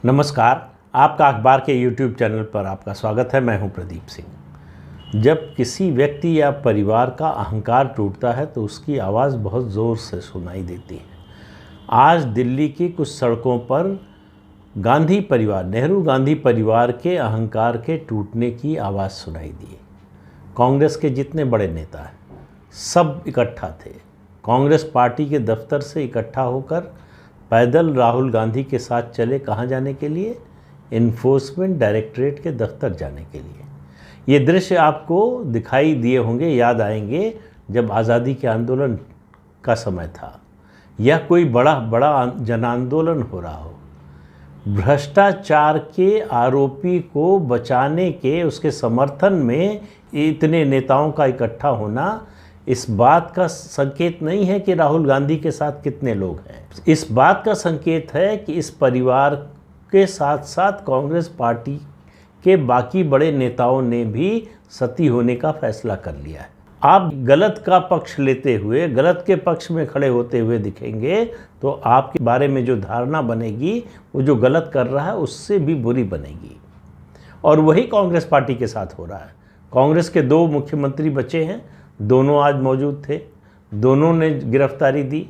नमस्कार। आपका अखबार के YouTube चैनल पर आपका स्वागत है। मैं हूं प्रदीप सिंह। जब किसी व्यक्ति या परिवार का अहंकार टूटता है तो उसकी आवाज़ बहुत ज़ोर से सुनाई देती है। आज दिल्ली की कुछ सड़कों पर नेहरू गांधी परिवार के अहंकार के टूटने की आवाज़ सुनाई दी। कांग्रेस के जितने बड़े नेता हैं सब इकट्ठा थे। कांग्रेस पार्टी के दफ्तर से इकट्ठा होकर पैदल राहुल गांधी के साथ चले। कहाँ जाने के लिए? इन्फोर्समेंट डायरेक्टरेट के दफ्तर जाने के लिए। ये दृश्य आपको दिखाई दिए होंगे, याद आएंगे जब आज़ादी के आंदोलन का समय था या कोई बड़ा जन आंदोलन हो रहा हो। भ्रष्टाचार के आरोपी को बचाने के, उसके समर्थन में इतने नेताओं का इकट्ठा होना इस बात का संकेत नहीं है कि राहुल गांधी के साथ कितने लोग हैं। इस बात का संकेत है कि इस परिवार के साथ साथ कांग्रेस पार्टी के बाकी बड़े नेताओं ने भी सती होने का फैसला कर लिया है। आप गलत का पक्ष लेते हुए, गलत के पक्ष में खड़े होते हुए दिखेंगे तो आपके बारे में जो धारणा बनेगी वो जो गलत कर रहा है उससे भी बुरी बनेगी। और वही कांग्रेस पार्टी के साथ हो रहा है। कांग्रेस के 2 मुख्यमंत्री बचे हैं, दोनों आज मौजूद थे, दोनों ने गिरफ्तारी दी।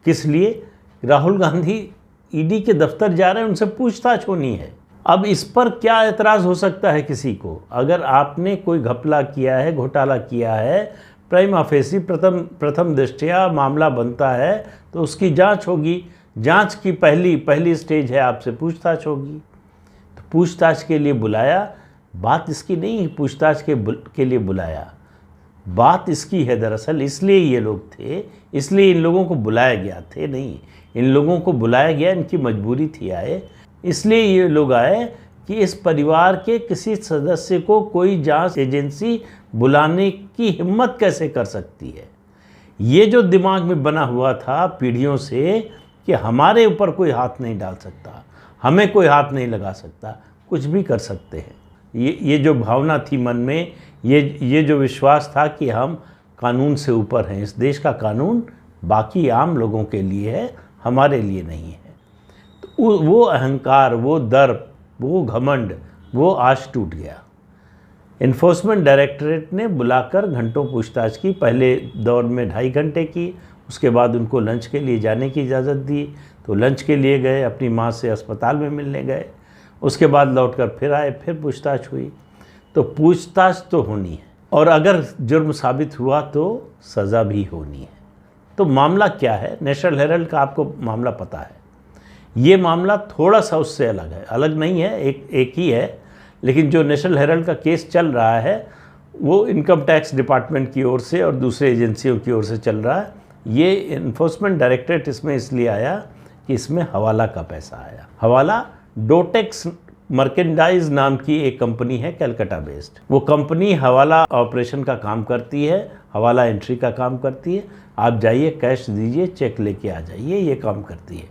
किस लिए? राहुल गांधी ईडी के दफ्तर जा रहे हैं, उनसे पूछताछ होनी है। अब इस पर क्या एतराज़ हो सकता है किसी को? अगर आपने कोई घपला किया है, घोटाला किया है, प्राइमा फेसी प्रथम दृष्टया मामला बनता है तो उसकी जांच होगी। जांच की पहली स्टेज है, आपसे पूछताछ होगी। तो पूछताछ के लिए बुलाया, बात इसकी नहीं है पूछताछ के लिए बुलाया, बात इसकी है दरअसल। इसलिए ये लोग थे, इसलिए इन लोगों को बुलाया गया थे। नहीं, इन लोगों को बुलाया गया, इनकी मजबूरी थी आए। इसलिए ये लोग आए कि इस परिवार के किसी सदस्य को कोई जांच एजेंसी बुलाने की हिम्मत कैसे कर सकती है। ये जो दिमाग में बना हुआ था पीढ़ियों से कि हमारे ऊपर कोई हाथ नहीं डाल सकता, हमें कोई हाथ नहीं लगा सकता, कुछ भी कर सकते हैं। ये जो भावना थी मन में, ये जो विश्वास था कि हम कानून से ऊपर हैं, इस देश का कानून बाकी आम लोगों के लिए है, हमारे लिए नहीं है। तो वो अहंकार, वो दर्प, वो घमंड, वो आज टूट गया। इन्फोर्समेंट डायरेक्टरेट ने बुलाकर घंटों पूछताछ की। पहले दौर में 2.5 घंटे की, उसके बाद उनको लंच के लिए जाने की इजाज़त दी तो लंच के लिए गए, अपनी माँ से अस्पताल में मिलने गए। उसके बाद लौटकर फिर आए, फिर पूछताछ हुई। तो पूछताछ तो होनी है और अगर जुर्म साबित हुआ तो सज़ा भी होनी है। तो मामला क्या है? नेशनल हेराल्ड का आपको मामला पता है। ये मामला थोड़ा सा उससे अलग है, अलग नहीं है, एक ही है। लेकिन जो नेशनल हेराल्ड का केस चल रहा है वो इनकम टैक्स डिपार्टमेंट की ओर से और दूसरे एजेंसियों की ओर से चल रहा है। ये इन्फोर्समेंट डायरेक्टरेट इसमें इसलिए आया कि इसमें हवाला का पैसा आया। हवाला डोटेक्स मर्केंडाइज नाम की एक कंपनी है, कलकत्ता बेस्ड। वो कंपनी हवाला ऑपरेशन का काम करती है, हवाला एंट्री का काम करती है। आप जाइए, कैश दीजिए, चेक लेके आ जाइए, ये काम करती है।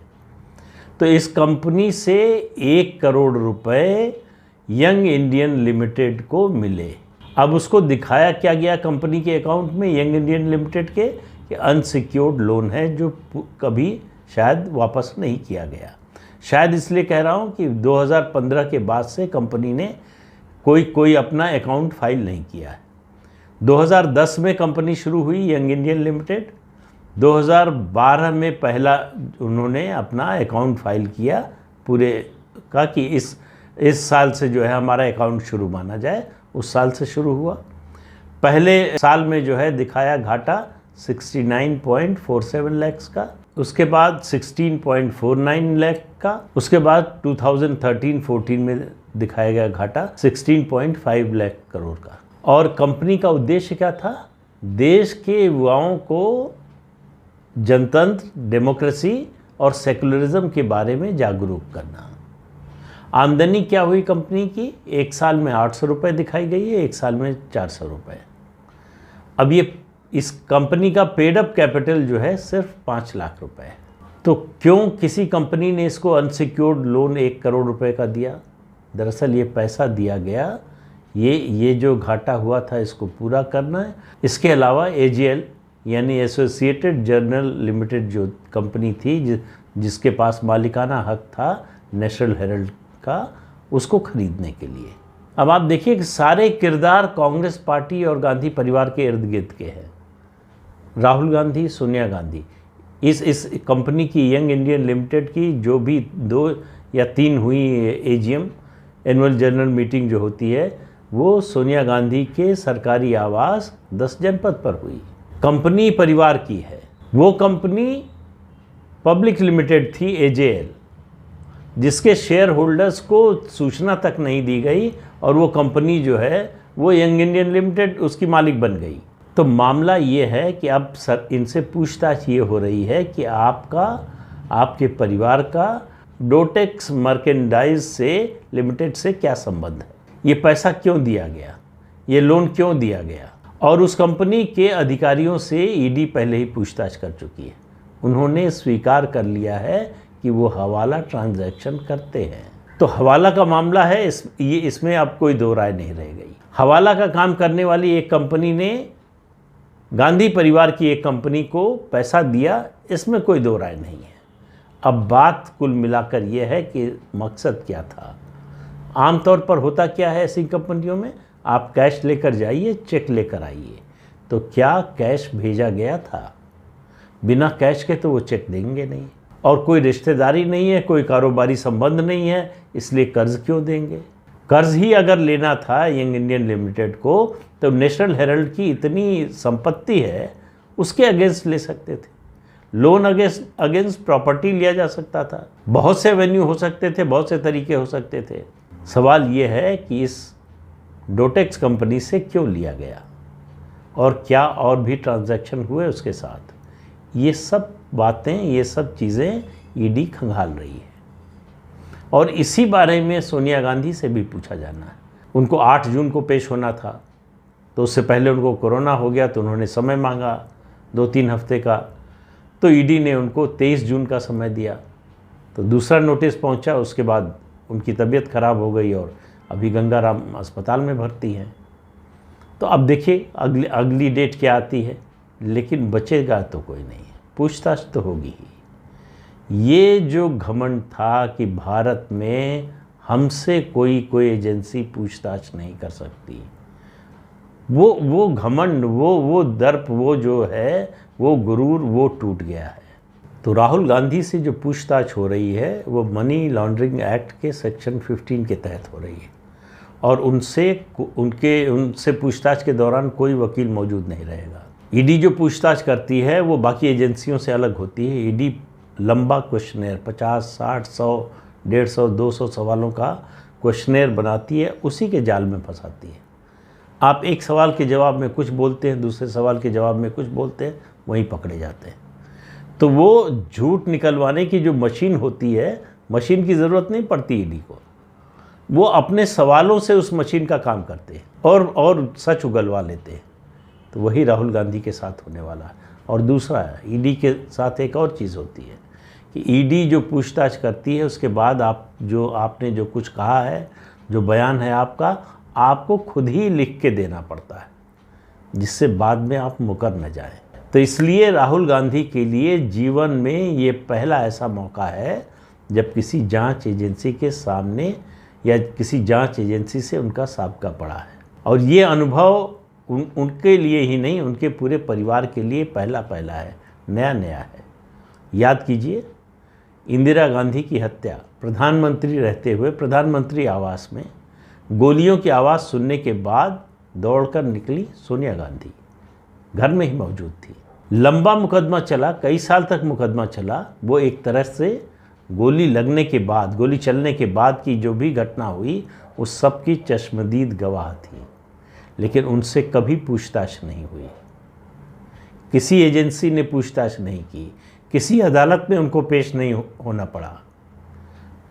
तो इस कंपनी से 1 करोड़ रुपए यंग इंडियन लिमिटेड को मिले। अब उसको दिखाया क्या गया कंपनी के अकाउंट में, यंग इंडियन लिमिटेड के, कि अनसिक्योर्ड लोन है जो कभी शायद वापस नहीं किया गया। शायद इसलिए कह रहा हूँ कि 2015 के बाद से कंपनी ने कोई अपना अकाउंट फाइल नहीं किया है। 2010 में कंपनी शुरू हुई यंग इंडियन लिमिटेड। 2012 में पहला उन्होंने अपना अकाउंट फाइल किया पूरे का, कि इस साल से जो है हमारा अकाउंट शुरू माना जाए। उस साल से शुरू हुआ। पहले साल में जो है दिखाया घाटा 69.47 लाख का, उसके बाद 16.49 लाख का, उसके बाद 2013-14 में दिखाया गया घाटा 16.5 लाख करोड़ का। और कंपनी का उद्देश्य क्या था? देश के युवाओं को जनतंत्र, डेमोक्रेसी और सेकुलरिज्म के बारे में जागरूक करना। आमदनी क्या हुई कंपनी की? 1 साल में 800 रुपये दिखाई गई है, 1 साल में 400 रुपये। अब ये इस कंपनी का पेड अप कैपिटल जो है सिर्फ 5 लाख रुपए। तो क्यों किसी कंपनी ने इसको अनसिक्योर्ड लोन 1 करोड़ रुपए का दिया? दरअसल ये पैसा दिया गया, ये जो घाटा हुआ था इसको पूरा करना है। इसके अलावा AGL यानी एसोसिएटेड जर्नल लिमिटेड जो कंपनी थी जिसके पास मालिकाना हक था, नेशनल हेराल्ड का, उसको खरीदने के लिए। अब आप देखिए कि सारे किरदार कांग्रेस पार्टी और गांधी परिवार के इर्द गिर्द के हैं। राहुल गांधी, सोनिया गांधी, इस कंपनी की यंग इंडियन लिमिटेड की जो भी 2 या 3 हुई एजीएम, एनुअल जनरल मीटिंग जो होती है, वो सोनिया गांधी के सरकारी आवास 10 जनपद पर हुई। कंपनी परिवार की है। वो कंपनी पब्लिक लिमिटेड थी, एजेएल, जिसके शेयर होल्डर्स को सूचना तक नहीं दी गई और वो कंपनी जो है वो यंग इंडियन लिमिटेड उसकी मालिक बन गई। तो मामला ये है कि अब इनसे पूछताछ ये हो रही है कि आपके परिवार का डोटेक्स मर्केंडाइज से लिमिटेड से क्या संबंध है, ये पैसा क्यों दिया गया, ये लोन क्यों दिया गया। और उस कंपनी के अधिकारियों से ईडी पहले ही पूछताछ कर चुकी है। उन्होंने स्वीकार कर लिया है कि वो हवाला ट्रांजैक्शन करते हैं। तो हवाला का मामला है, इसमें अब कोई दो राय नहीं रह गई। हवाला का काम करने वाली एक कंपनी ने गांधी परिवार की एक कंपनी को पैसा दिया, इसमें कोई दो राय नहीं है। अब बात कुल मिलाकर यह है कि मकसद क्या था। आमतौर पर होता क्या है ऐसी कंपनियों में, आप कैश लेकर जाइए, चेक लेकर आइए। तो क्या कैश भेजा गया था? बिना कैश के तो वो चेक देंगे नहीं, और कोई रिश्तेदारी नहीं है, कोई कारोबारी संबंध नहीं है, इसलिए कर्ज क्यों देंगे। कर्ज ही अगर लेना था यंग इंडियन लिमिटेड को, तो नेशनल हेराल्ड की इतनी संपत्ति है, उसके अगेंस्ट ले सकते थे। लोन अगेंस्ट प्रॉपर्टी लिया जा सकता था। बहुत से वेन्यू हो सकते थे, बहुत से तरीके हो सकते थे। सवाल ये है कि इस डोटेक्स कंपनी से क्यों लिया गया और क्या और भी ट्रांजैक्शन हुए उसके साथ। ये सब बातें, ये सब चीज़ें ईडी खंगाल रही है। और इसी बारे में सोनिया गांधी से भी पूछा जाना है। उनको 8 जून को पेश होना था, तो उससे पहले उनको कोरोना हो गया, तो उन्होंने समय मांगा 2-3 हफ्ते का। तो ईडी ने उनको 23 जून का समय दिया। तो दूसरा नोटिस पहुंचा, उसके बाद उनकी तबीयत खराब हो गई और अभी गंगाराम अस्पताल में भर्ती हैं। तो अब देखिए अगली डेट क्या आती है, लेकिन बचेगा तो कोई नहीं है, पूछताछ तो होगी ही। ये जो घमंड था कि भारत में हमसे कोई एजेंसी पूछताछ नहीं कर सकती, वो घमंड, वो दर्प, वो जो है, वो गुरूर, वो टूट गया है। तो राहुल गांधी से जो पूछताछ हो रही है वो मनी लॉन्ड्रिंग एक्ट के सेक्शन 15 के तहत हो रही है, और उनसे पूछताछ के दौरान कोई वकील मौजूद नहीं रहेगा। ईडी जो पूछताछ करती है वो बाकी एजेंसियों से अलग होती है। ईडी लंबा क्वेश्चनेयर 50, 60, 100, 150, 200 सवालों का क्वेश्चनेयर बनाती है, उसी के जाल में फंसाती है। आप एक सवाल के जवाब में कुछ बोलते हैं, दूसरे सवाल के जवाब में कुछ बोलते हैं, वहीं पकड़े जाते हैं। तो वो झूठ निकलवाने की जो मशीन होती है, मशीन की ज़रूरत नहीं पड़ती ईडी को, वो अपने सवालों से उस मशीन का काम करते हैं और सच उगलवा लेते हैं। तो वही राहुल गांधी के साथ होने वाला है। और दूसरा, ईडी के साथ एक और चीज़ होती है कि ईडी जो पूछताछ करती है, उसके बाद आपने जो कुछ कहा है, जो बयान है आपको खुद ही लिख के देना पड़ता है, जिससे बाद में आप मुकर न जाएं। तो इसलिए राहुल गांधी के लिए जीवन में ये पहला ऐसा मौका है जब किसी जांच एजेंसी के सामने या किसी जांच एजेंसी से उनका साबका पड़ा है। और ये अनुभव उनके लिए ही नहीं, उनके पूरे परिवार के लिए पहला है, नया है। याद कीजिए, इंदिरा गांधी की हत्या, प्रधानमंत्री रहते हुए प्रधानमंत्री आवास में गोलियों की आवाज़ सुनने के बाद दौड़कर निकली सोनिया गांधी, घर में ही मौजूद थी। लंबा मुकदमा चला, कई साल तक मुकदमा चला। वो एक तरह से गोली लगने के बाद, गोली चलने के बाद की जो भी घटना हुई, उस सब की चश्मदीद गवाह थी, लेकिन उनसे कभी पूछताछ नहीं हुई। किसी एजेंसी ने पूछताछ नहीं की, किसी अदालत में उनको पेश नहीं होना पड़ा।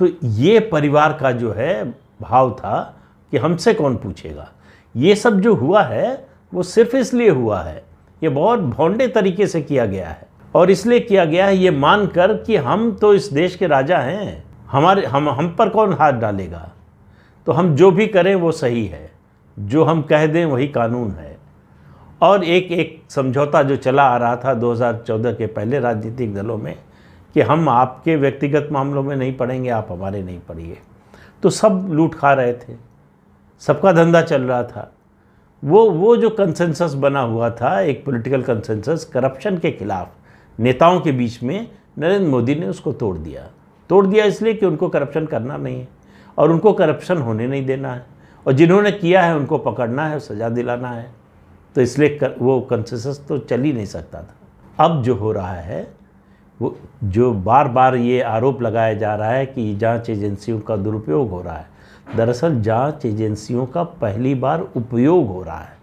तो ये परिवार का जो है भाव था कि हमसे कौन पूछेगा। ये सब जो हुआ है वो सिर्फ इसलिए हुआ है, ये बहुत भौंडे तरीके से किया गया है, और इसलिए किया गया है ये मानकर कि हम तो इस देश के राजा हैं, हम पर कौन हाथ डालेगा, तो हम जो भी करें वो सही है, जो हम कह दें वही कानून है। और एक समझौता जो चला आ रहा था 2014 के पहले राजनीतिक दलों में कि हम आपके व्यक्तिगत मामलों में नहीं पड़ेंगे, आप हमारे नहीं पड़िए। तो सब लूट खा रहे थे, सबका धंधा चल रहा था। वो जो कंसेंसस बना हुआ था, एक पॉलिटिकल कंसेंसस करप्शन के खिलाफ नेताओं के बीच में, नरेंद्र मोदी ने उसको तोड़ दिया इसलिए कि उनको करप्शन करना नहीं है और उनको करप्शन होने नहीं देना है, और जिन्होंने किया है उनको पकड़ना है, सज़ा दिलाना है। तो इसलिए वो कंसेंसस तो चल ही नहीं सकता था। अब जो हो रहा है, वो जो बार बार ये आरोप लगाया जा रहा है कि जांच एजेंसियों का दुरुपयोग हो रहा है, दरअसल जांच एजेंसियों का पहली बार उपयोग हो रहा है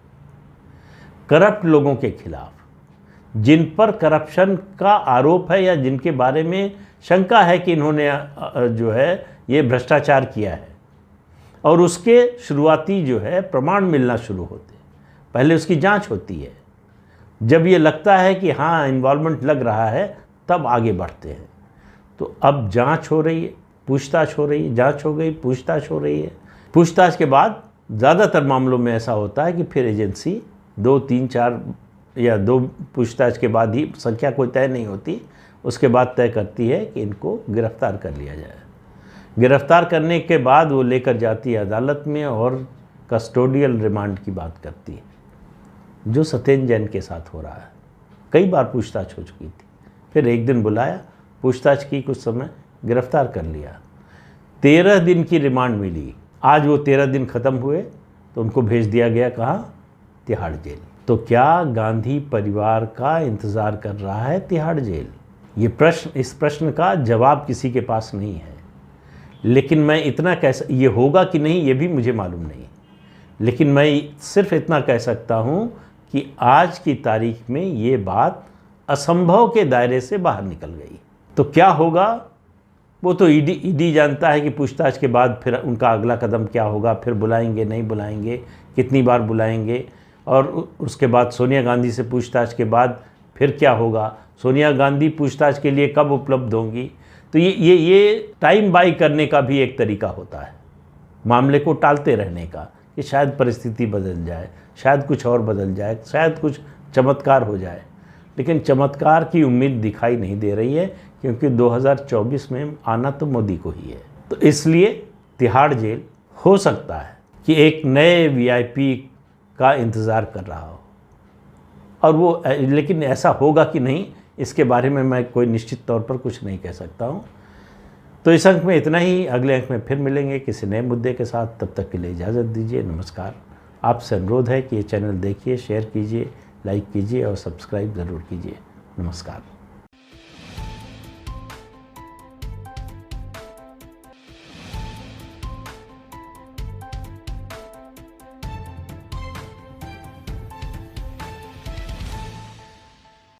करप्ट लोगों के खिलाफ, जिन पर करप्शन का आरोप है या जिनके बारे में शंका है कि इन्होंने जो है ये भ्रष्टाचार किया है, और उसके शुरुआती जो है प्रमाण मिलना शुरू होते हैं। पहले उसकी जांच होती है, जब ये लगता है कि हाँ इन्वॉल्वमेंट लग रहा है तब आगे बढ़ते हैं। तो अब जांच हो रही है, पूछताछ हो रही है, जांच हो गई, पूछताछ हो रही है। पूछताछ के बाद ज़्यादातर मामलों में ऐसा होता है कि फिर एजेंसी 2, 3, 4 या 2 पूछताछ के बाद ही, संख्या कोई तय नहीं होती, उसके बाद तय करती है कि इनको गिरफ्तार कर लिया जाए। गिरफ्तार करने के बाद वो लेकर जाती है अदालत में और कस्टोडियल रिमांड की बात करती है, जो सत्येंद्र जैन के साथ हो रहा है। कई बार पूछताछ हो चुकी थी, फिर एक दिन बुलाया, पूछताछ की, कुछ समय गिरफ्तार कर लिया। 13 दिन की रिमांड मिली। आज वो 13 दिन ख़त्म हुए तो उनको भेज दिया गया, कहाँ? तिहाड़ जेल। तो क्या गांधी परिवार का इंतज़ार कर रहा है तिहाड़ जेल? इस प्रश्न का जवाब किसी के पास नहीं है। लेकिन मैं इतना ये होगा कि नहीं ये भी मुझे मालूम नहीं, लेकिन मैं सिर्फ इतना कह सकता हूँ कि आज की तारीख में ये बात असंभव के दायरे से बाहर निकल गई। तो क्या होगा वो तो ईडी जानता है कि पूछताछ के बाद फिर उनका अगला कदम क्या होगा, फिर बुलाएंगे नहीं बुलाएंगे, कितनी बार बुलाएंगे, और उसके बाद सोनिया गांधी से पूछताछ के बाद फिर क्या होगा, सोनिया गांधी पूछताछ के लिए कब उपलब्ध होंगी। तो ये टाइम बाई करने का भी एक तरीका होता है, मामले को टालते रहने का, कि शायद परिस्थिति बदल जाए, शायद कुछ और बदल जाए, शायद कुछ चमत्कार हो जाए। लेकिन चमत्कार की उम्मीद दिखाई नहीं दे रही है, क्योंकि 2024 में आना तो मोदी को ही है। तो इसलिए तिहाड़ जेल हो सकता है कि एक नए वीआईपी का इंतज़ार कर रहा हो, और वो, लेकिन ऐसा होगा कि नहीं इसके बारे में मैं कोई निश्चित तौर पर कुछ नहीं कह सकता हूँ। तो इस अंक में इतना ही, अगले अंक में फिर मिलेंगे किसी नए मुद्दे के साथ। तब तक के लिए इजाज़त दीजिए, नमस्कार। आपसे अनुरोध है कि ये चैनल देखिए, शेयर कीजिए, लाइक कीजिए और सब्सक्राइब ज़रूर कीजिए। नमस्कार।